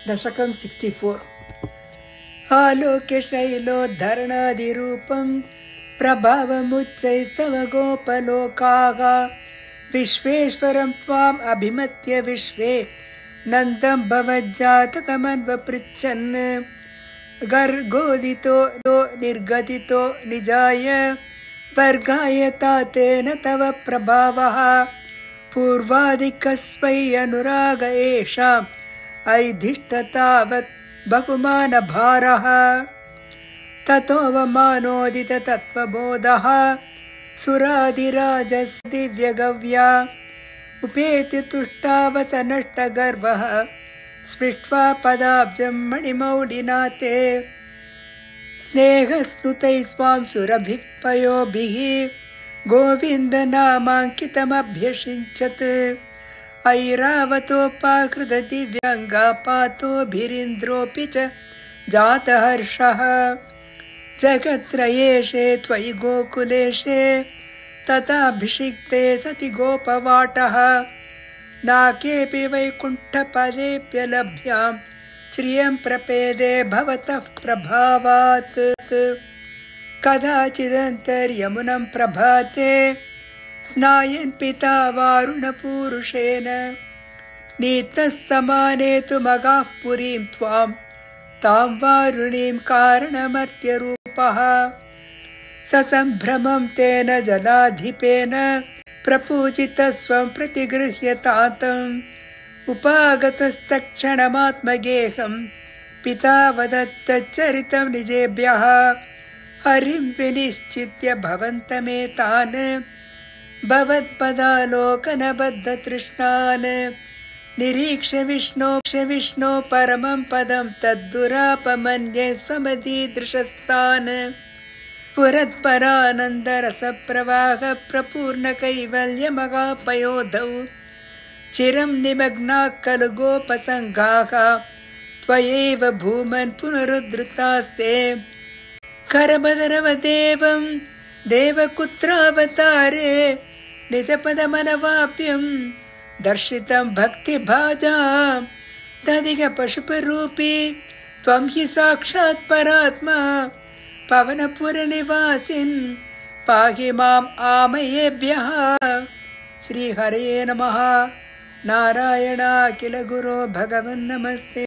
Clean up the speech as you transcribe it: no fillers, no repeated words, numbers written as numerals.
दशकं 64 आलोक्य शैलोद्धरणादिरूपं प्रभावमुच्चैस्तव गोपलोकाः विश्वेश्वरं त्वाम् अभिमत्य विश्वे नन्दं भवज्जातकमन्वपृच्छन् गर्गोदितो निर्गदितो निजाय वर्गाय तातेन तव प्रभावः पूर्वादिकस्वै अनुराग एषाम् ऐधिष्ठतावत् बहुमानभारः ततोऽवमानोदित तत्त्वबोधः सुराधिराजस्य दिव्यगव्या उपेत्य तुष्टावसनष्टगर्वः स्पृष्ट्वा पदाब्जं मणिमौलिना ते स्नेहस्नुतैः स्वां सुरभिः पयोभिः गोविन्दनामाङ्कितमभ्यषिञ्चत् ऐरावतोपाकृतदिव्याङ्गापातोभिरिन्द्रोऽपि च जातहर्षः जगत्त्रयेशे त्वयि गोकुलेशे तथाभिषिक्ते सति गोपवाटः नाकेऽपि वैकुण्ठपदेऽप्यलभ्यां श्रियं प्रपेदे भवतः प्रभावात् कदाचिदन्तर्यमुनं प्रभाते स्नायन् पिता वारुणपूरुषेण नीतः समानेतुमगाः पुरीं त्वां तां वारुणीं कारणमर्त्यरूपः ससम्भ्रमं तेन जलाधिपेन प्रपूजितस्वं प्रतिगृह्य तातम् उपागतस्तक्षणमात्मगेहं पिता वदत्तच्चरितं निजेभ्यः हरिं विनिश्चित्य भवन्तमेतान् भवत्पदालोकनबद्धतृष्णान् निरीक्ष्य विष्णो परमं पदं तद्दुरापमन्ये स्वमदीदृशस्तान् पुरत्परानन्दरसप्रवाह प्रपूर्णकैवल्यमगापयोधौ चिरं निमग्नाः खलु गोपसङ्घाः त्वयैव भूमन् पुनरुद्धृतास्ते करबदरवदेवं देवकुत्रावतारे निजपदमनवाप्यं दर्शितं भक्तिभाजां तदिह पशुपरूपी त्वं हि साक्षात् परात्मा पवनपुरनिवासिन् पाहि माम् आमयेभ्यः श्रीहरये नमः नारायण अखिल गुरो भगवन् नमस्ते।